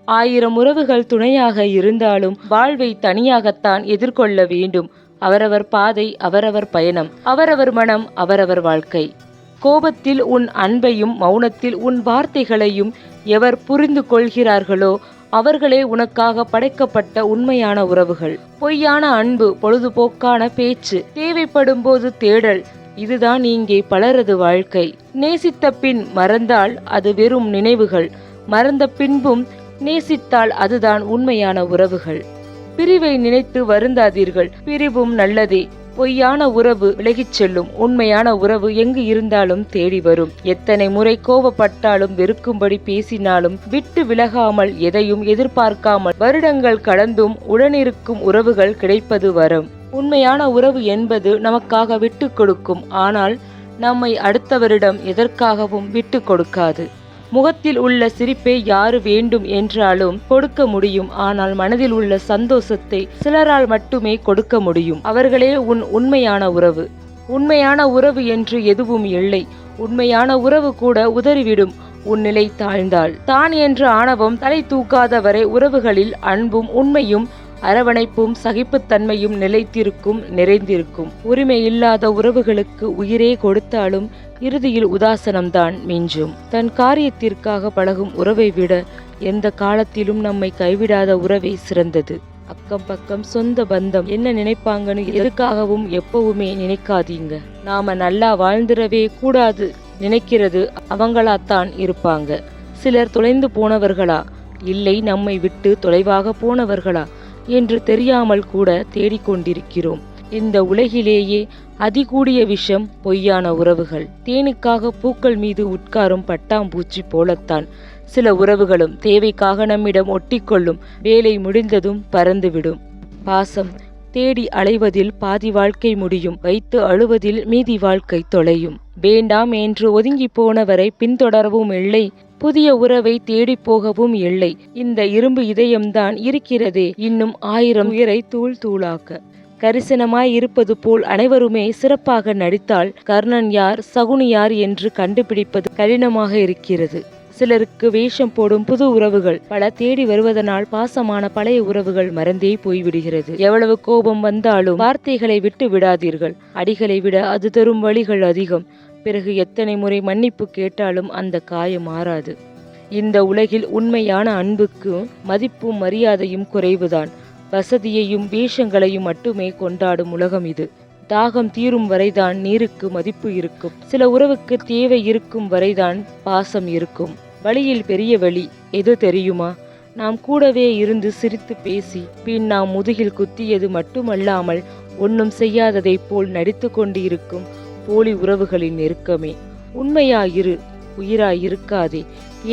1000 உறவுகள் துணையாக இருந்தாலும் வாழ்வை தனியாகத்தான் எதிர்கொள்ள வேண்டும். அவரவர் பாதை, அவரவர் பயணம், அவரவர் மனம், அவரவர் வாழ்க்கை. கோபத்தில் உன் அன்பையும் மௌனத்தில் உன் வார்த்தைகளையும் எவர் புரிந்து கொள்கிறார்களோ அவர்களே உனக்காக படைக்கப்பட்ட உண்மையான உறவுகள். பொய்யான அன்பு, பொழுதுபோக்கான பேச்சு, தேவைப்படும் போது தேடல், இதுதான் இங்கே பலரது வாழ்க்கை. நேசித்த பின் மறந்தால் அது வெறும் நினைவுகள். மறந்த பின்பும் நேசித்தால் அதுதான் உண்மையான உறவுகள். பிரிவை நினைத்து வருந்தாதீர்கள், பிரிவும் நல்லதே. பொய்யான உறவு விலகிச் செல்லும், உண்மையான உறவு எங்கு இருந்தாலும் தேடி வரும். எத்தனை முறை கோபப்பட்டாலும் வெறுக்கும்படி பேசினாலும் விட்டு விலகாமல் எதையும் எதிர்பார்க்காமல் வருடங்கள் கடந்தும் உடனிருக்கும் உறவுகள் கிடைப்பது வரம். உண்மையான உறவு என்பது நமக்காக விட்டு கொடுக்கும், ஆனால் நம்மை அடுத்தவரிடம் எதற்காகவும் விட்டு கொடுக்காது. முகத்தில் உள்ள சிரிப்பை யாரு வேண்டும் என்றாலும் கொடுக்க முடியும், ஆனால் மனதில் உள்ள சந்தோஷத்தை சிலரால் மட்டுமே கொடுக்க முடியும். அவர்களே உன் உண்மையான உறவு. உண்மையான உறவு என்று எதுவும் இல்லை. உண்மையான உறவு கூட உதறிவிடும் உன் நிலை தாழ்ந்தால். தான் என்ற ஆணவம் தலை தூக்காத வரை உறவுகளில் அன்பும் உண்மையும் அரவணைப்பும் சகிப்புத்தன்மையும் நிலைத்திருக்கும், நிறைந்திருக்கும். உரிமை இல்லாத உறவுகளுக்கு உயிரே கொடுத்தாலும் இறுதியில் உதாசனம்தான் மிஞ்சும். தன் காரியத்திற்காக பழகும் உறவை விட எந்த காலத்திலும் நம்மை கைவிடாத உறவே சிறந்தது. அக்கம் பக்கம் சொந்த பந்தம் என்ன நினைப்பாங்கன்னு எதுக்காகவும் எப்பவுமே நினைக்காதீங்க. நாம நல்லா வாழ்ந்துடவே கூடாது நினைக்கிறது அவங்களாத்தான் இருப்பாங்க. சிலர் தொலைந்து போனவர்களா, இல்லை நம்மை விட்டு தொலைவாக போனவர்களா என்று தெரியாமல் கூட தேடிக்கொண்டிருக்கிறோம். இந்த உலகிலேயே அதிகூடிய விஷம் பொய்யான உறவுகள். தேனுக்காக பூக்கள் மீது உட்காரும் பட்டாம்பூச்சி போலத்தான் சில உறவுகளும் தேவைக்காக நம்மிடம் ஒட்டிக்கொள்ளும். வேலை முடிந்ததும் பறந்துவிடும். பாசம் தேடி அலைவதில் பாதி வாழ்க்கை முடியும், வைத்து அழுவதில் மீதி வாழ்க்கை தொலையும். வேண்டாம் என்று ஒதுங்கி போனவரை பின்தொடரவும் இல்லை, புதிய உறவை தேடி போகவும் இல்லை. இந்த இரும்பு இதயம்தான் இருக்கிறதே இன்னும் 1000 உயிரை தூள் தூளாக்க. கரிசனமாய் இருப்பது போல் அனைவருமே சிறப்பாக நடித்தால் கர்ணன் யார், சகுனி யார் என்று கண்டுபிடிப்பது கடினமாக இருக்கிறது. சிலருக்கு வேஷம் போடும் புது உறவுகள் பல தேடி வருவதனால் பாசமான பழைய உறவுகள் மறந்தே போய்விடுகிறது. எவ்வளவு கோபம் வந்தாலும் வார்த்தைகளை விட்டு விடாதீர்கள். அடிகளை விட அது தரும் வலிகள் அதிகம். பிறகு எத்தனை முறை மன்னிப்பு கேட்டாலும் அந்த காயம் மாறாது. இந்த உலகில் உண்மையான அன்புக்கு மதிப்பும் மரியாதையும் குறைவுதான். வசதியையும் வேஷங்களையும் மட்டுமே கொண்டாடும் உலகம் இது. தாகம் தீரும் வரைதான் நீருக்கு மதிப்பு இருக்கும். சில உறவுக்கு தேவை இருக்கும் வரைதான் பாசம் இருக்கும். வழியில் பெரிய வழி எது தெரியுமா? நாம் கூடவே இருந்து சிரித்து பேசி பின் நாம் முதுகில் குத்தியது மட்டுமல்லாமல் ஒன்றும் செய்யாததை போல் நடித்து கொண்டு இருக்கும் போலி உறவுகளின் நெருக்கமே. உண்மையாயிரு, உயிராயிருக்காதே.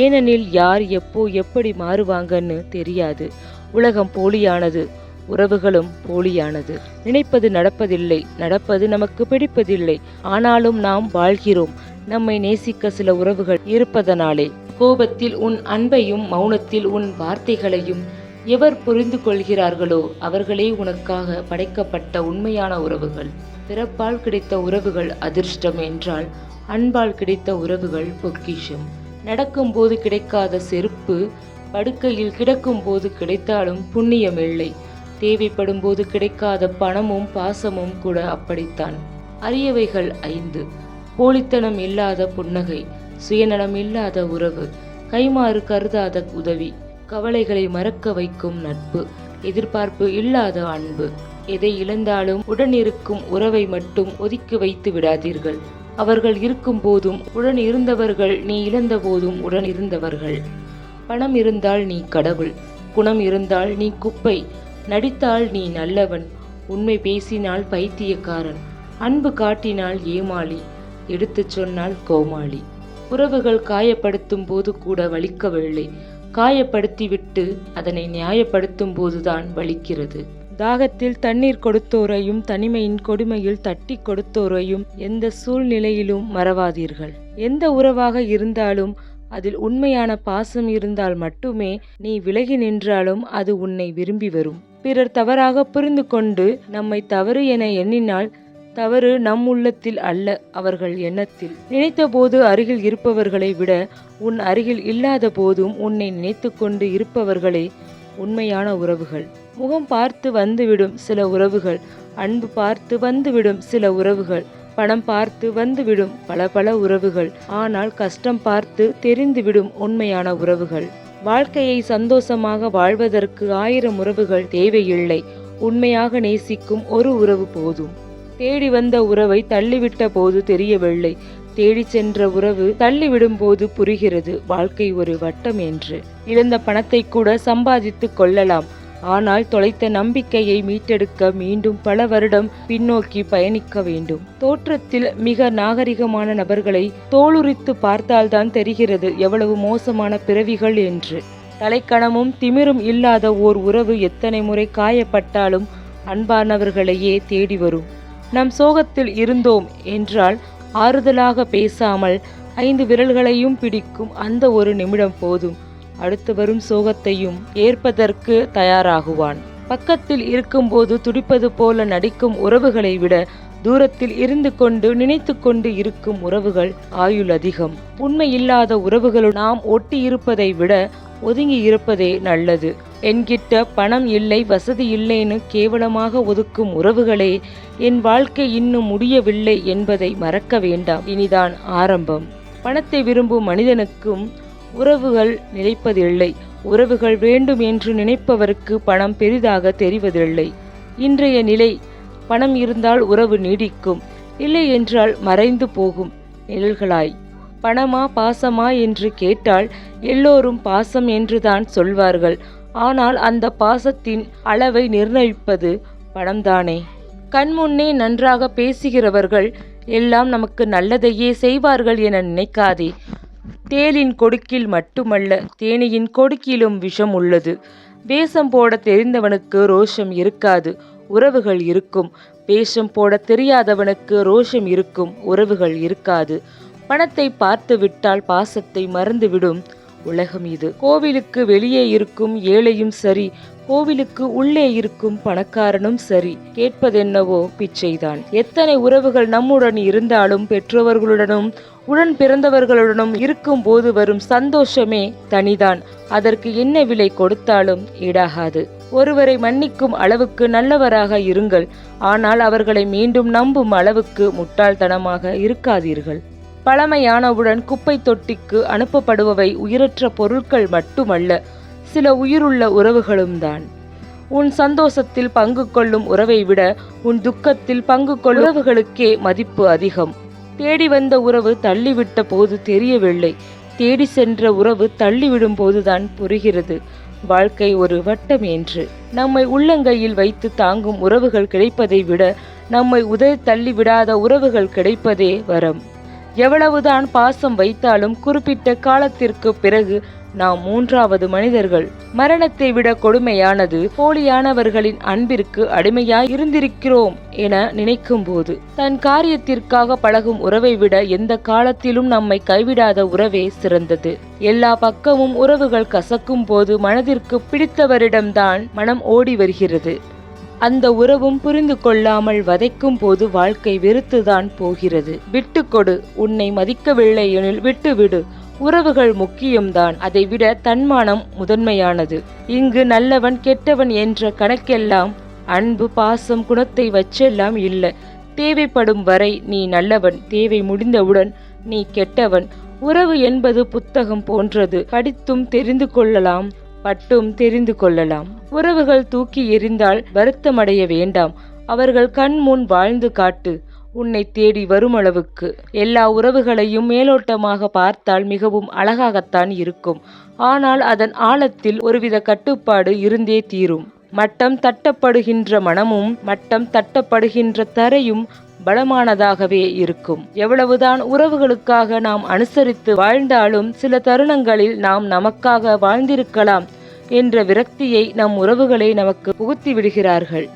ஏனெனில் யார் எப்போ எப்படி மாறுவாங்கன்னு தெரியாது. உலகம் போலியானது, உறவுகளும் போலியானது. நினைப்பது நடப்பதில்லை, நடப்பது நமக்கு பிடிப்பதில்லை. ஆனாலும் நாம் வாழ்கிறோம். நம்மை நேசிக்க சில உறவுகள் இருப்பதனாலே. கோபத்தில் உன் அன்பையும் மௌனத்தில் உன் வார்த்தைகளையும் எவர் புரிந்து கொள்கிறார்களோ அவர்களே உனக்காக படைக்கப்பட்ட உண்மையான உறவுகள். பிறப்பால் கிடைத்த உறவுகள் அதிர்ஷ்டம் என்றால் அன்பால் கிடைத்த உறவுகள் பொக்கிஷம். நடக்கும்போது கிடைக்காத செருப்பு படுக்கையில் கிடக்கும் போது கிடைத்தாலும் புண்ணியம் இல்லை. தேவைப்படும் போது கிடைக்காத பணமும் பாசமும் கூட அப்படித்தான். அரியவைகள் 5: போலித்தனம் இல்லாத புன்னகை, சுயநலம் இல்லாத உறவு, கைமாறு கருதாத உதவி, கவலைகளை மறக்க வைக்கும் நட்பு, எதிர்பார்ப்பு இல்லாத அன்பு. எதை இழந்தாலும் உடனிருக்கும் உறவை மட்டும் ஒதுக்கி வைத்து விடாதீர்கள். அவர்கள் இருக்கும் போதும் உடன் இருந்தவர்கள், நீ இழந்த போதும் உடன் இருந்தவர்கள். பணம் இருந்தால் நீ கடவுள், குணம் இருந்தால் நீ குப்பை, நடித்தால் நீ நல்லவன், உண்மை பேசினால் பைத்தியக்காரன், அன்பு காட்டினால் ஏமாளி, எடுத்துச் சொன்னால் கோமாளி. உறவுகள் காயப்படுத்தும் போது கூட வலிக்கவில்லை, காயப்படுத்திவிட்டு அதனை நியாயப்படுத்தும் போதுதான் வலிக்கிறது. தாகத்தில் தண்ணீர் கொடுத்தோரையும் தனிமையின் கொடுமையில் தட்டி கொடுத்தோரையும் எந்த சூழ்நிலையிலும் மறவாதீர்கள். எந்த உறவாக இருந்தாலும் அதில் உண்மையான பாசம் இருந்தால் மட்டுமே நீ விலகி நின்றாலும் அது உன்னை விரும்பி வரும். பிறர் தவறாக புரிந்து கொண்டு நம்மை தவறு என எண்ணினால் தவறு நம் உள்ளத்தில் அல்ல, அவர்கள் எண்ணத்தில். நினைத்த போது அருகில் இருப்பவர்களை விட உன் அருகில் இல்லாத போதும் உன்னை நினைத்து கொண்டு இருப்பவர்களே உண்மையான உறவுகள். முகம் பார்த்து வந்துவிடும் சில உறவுகள், அன்பு பார்த்து வந்துவிடும் சில உறவுகள், பணம் பார்த்து வந்துவிடும் பல உறவுகள். ஆனால் கஷ்டம் பார்த்து தெரிந்துவிடும் உண்மையான உறவுகள். வாழ்க்கையை சந்தோஷமாக வாழ்வதற்கு 1000 உறவுகள் தேவையில்லை. உண்மையாக நேசிக்கும் ஒரு உறவு போதும். தேடி வந்த உறவை தள்ளிவிட்ட போது தெரியவில்லை, தேடி சென்ற உறவு தள்ளிவிடும் போது புரிகிறது வாழ்க்கை ஒரு வட்டம் என்று. இழந்த பணத்தை கூட சம்பாதித்து கொள்ளலாம், ஆனால் தொலைத்த நம்பிக்கையை மீட்டெடுக்க மீண்டும் பல வருடம் பின்னோக்கி பயணிக்க வேண்டும். தோற்றத்தில் மிக நாகரிகமான நபர்களை தோலுரித்து பார்த்தால்தான் தெரிகிறது எவ்வளவு மோசமான பிறவிகள் என்று. தலைக்கணமும் திமிரும் இல்லாத ஓர் உறவு எத்தனை முறை காயப்பட்டாலும் அன்பானவர்களையே தேடி வரும். நம் சோகத்தில் இருந்தோம் என்றால் ஆறுதலாக பேசாமல் 5 விரல்களையும் பிடிக்கும் அந்த ஒரு நிமிடம் போதும். அடுத்து வரும் சோகத்தையும் ஏற்பதற்கு தயாராகுவான். பக்கத்தில் இருக்கும்போது துடிப்பது போல நடிக்கும் உறவுகளை விட தூரத்தில் இருந்து கொண்டு நினைத்து கொண்டு இருக்கும் உறவுகள் ஆயுள் அதிகம். உண்மை இல்லாத உறவுகளுடன் நாம் ஒட்டி இருப்பதை விட ஒதுங்கி இருப்பதே நல்லது. என்கிட்ட பணம் இல்லை, வசதி இல்லைன்னு கேவலமாக ஒதுக்கும் உறவுகளே என் வாழ்க்கை இன்னும் முடியவில்லை என்பதை மறக்க வேண்டாம், இனிதான் ஆரம்பம். பணத்தை விரும்பும் மனிதனுக்கும் உறவுகள் நிலைப்பதில்லை. உறவுகள் வேண்டும் என்று நினைப்பவருக்கு பணம் பெரிதாக தெரிவதில்லை. இன்றைய நிலை, பணம் இருந்தால் உறவு நீடிக்கும், இல்லை என்றால் மறைந்து போகும் நிழல்களாய். பணமா பாசமா என்று கேட்டால் எல்லோரும் பாசம் என்றுதான் சொல்வார்கள். ஆனால் அந்த பாசத்தின் அளவை நிர்ணயிப்பது பணம்தானே. கண்முன்னே நன்றாக பேசுகிறவர்கள் எல்லாம் நமக்கு நல்லதையே செய்வார்கள் என நினைக்காதே. தேளின் கொடுக்கில் மட்டுமல்ல, தேனியின் கொடுக்கிலும் விஷம் உள்ளது. வேஷம் போட தெரிந்தவனுக்கு ரோஷம் இருக்காது, உறவுகள் இருக்கும். வேஷம் போட தெரியாதவனுக்கு ரோஷம் இருக்கும், உறவுகள் இருக்காது. பணத்தை பார்த்து விட்டால் பாசத்தை மறந்துவிடும் உலகம் இது. கோவிலுக்கு வெளியே இருக்கும் ஏழையும் சரி, கோவிலுக்கு உள்ளே இருக்கும் பணக்காரனும் சரி, கேட்பதென்னவோ பிச்சைதான். எத்தனை உறவுகள் நம்முடன் இருந்தாலும் பெற்றோர்களுடனும் உடன் பிறந்தவர்களுடனும் இருக்கும் போது வரும் சந்தோஷமே தனிதான். அதற்கு என்ன விலை கொடுத்தாலும் ஈடாகாது. ஒருவரை மன்னிக்கும் அளவுக்கு நல்லவராக இருங்கள், ஆனால் அவர்களை மீண்டும் நம்பும் அளவுக்கு முட்டாள்தனமாக இருக்காதீர்கள். பழமையானவுடன் குப்பை தொட்டிக்கு அனுப்பப்படுபவை உயிரற்ற பொருட்கள் மட்டுமல்ல, சில உயிருள்ள உறவுகளும் தான். உன் சந்தோஷத்தில் பங்கு கொள்ளும் உறவை விட உன் துக்கத்தில் பங்கு கொள்ளும் உறவுகளுக்கே மதிப்பு அதிகம். தேடி வந்த உறவு தள்ளிவிட்ட போது தெரியவில்லை, தேடி சென்ற உறவு தள்ளிவிடும் போதுதான் புரிகிறது வாழ்க்கை ஒரு வட்டம் என்று. நம்மை உள்ளங்கையில் வைத்து தாங்கும் உறவுகள் கிடைப்பதை விட நம்மை உதறி தள்ளிவிடாத உறவுகள் கிடைப்பதே வரம். எவ்வளவுதான் பாசம் வைத்தாலும் குறிப்பிட்ட காலத்திற்கு பிறகு நாம் 3வது மனிதர்கள். மரணத்தை விட கொடுமையானது போலியானவர்களின் அன்பிற்கு அடிமையாய் இருந்திருக்கிறோம் என நினைக்கும் போது. தன் காரியத்திற்காக பழகும் உறவை விட எந்த காலத்திலும் நம்மை கைவிடாத உறவே சிறந்தது. எல்லா பக்கமும் உறவுகள் கசக்கும் போது மனதிற்கு பிடித்தவரிடம்தான் மனம் ஓடி வருகிறது. அந்த உறவும் புரிந்து கொள்ளாமல் வதைக்கும் போது வாழ்க்கை வெறுத்துதான் போகிறது. விட்டுக்கொடு, உன்னை மதிக்கவில்லை எனில் விட்டுவிடு. உறவுகள் முக்கியம்தான், அதைவிட தன்மானம் முதன்மையானது. இங்கு நல்லவன் கெட்டவன் என்ற கணக்கெல்லாம் அன்பு பாசம் குணத்தை வச்செல்லாம் இல்லை. தேவைப்படும் வரை நீ நல்லவன், தேவை முடிந்தவுடன் நீ கெட்டவன். உறவு என்பது புத்தகம் போன்றது, படித்தும் தெரிந்து கொள்ளலாம், பட்டும் தெரிந்து கொள்ளலாம். உறவுகள் தூக்கி எறிந்தால் வருத்தமடைய வேண்டாம், அவர்கள் கண் முன் வாழ்ந்து காட்டு, உன்னை தேடி வரும் அளவுக்கு. எல்லா உறவுகளையும் மேலோட்டமாக பார்த்தால் மிகவும் அழகாகத்தான் இருக்கும், ஆனால் அதன் ஆழத்தில் ஒருவித கட்டுப்பாடு இருந்தே தீரும். மட்டம் தட்டப்படுகின்ற மனமும் மட்டம் தட்டப்படுகின்ற தரையும் பலமானதாகவே இருக்கும். எவ்வளவுதான் உறவுகளுக்காக நாம் அனுசரித்து வாழ்ந்தாலும் சில தருணங்களில் நாம் நமக்காக வாழ்ந்திருக்கலாம் என்ற விரக்தியை நம் உறவுகளே நமக்கு புகுத்தி விடுகிறார்கள்.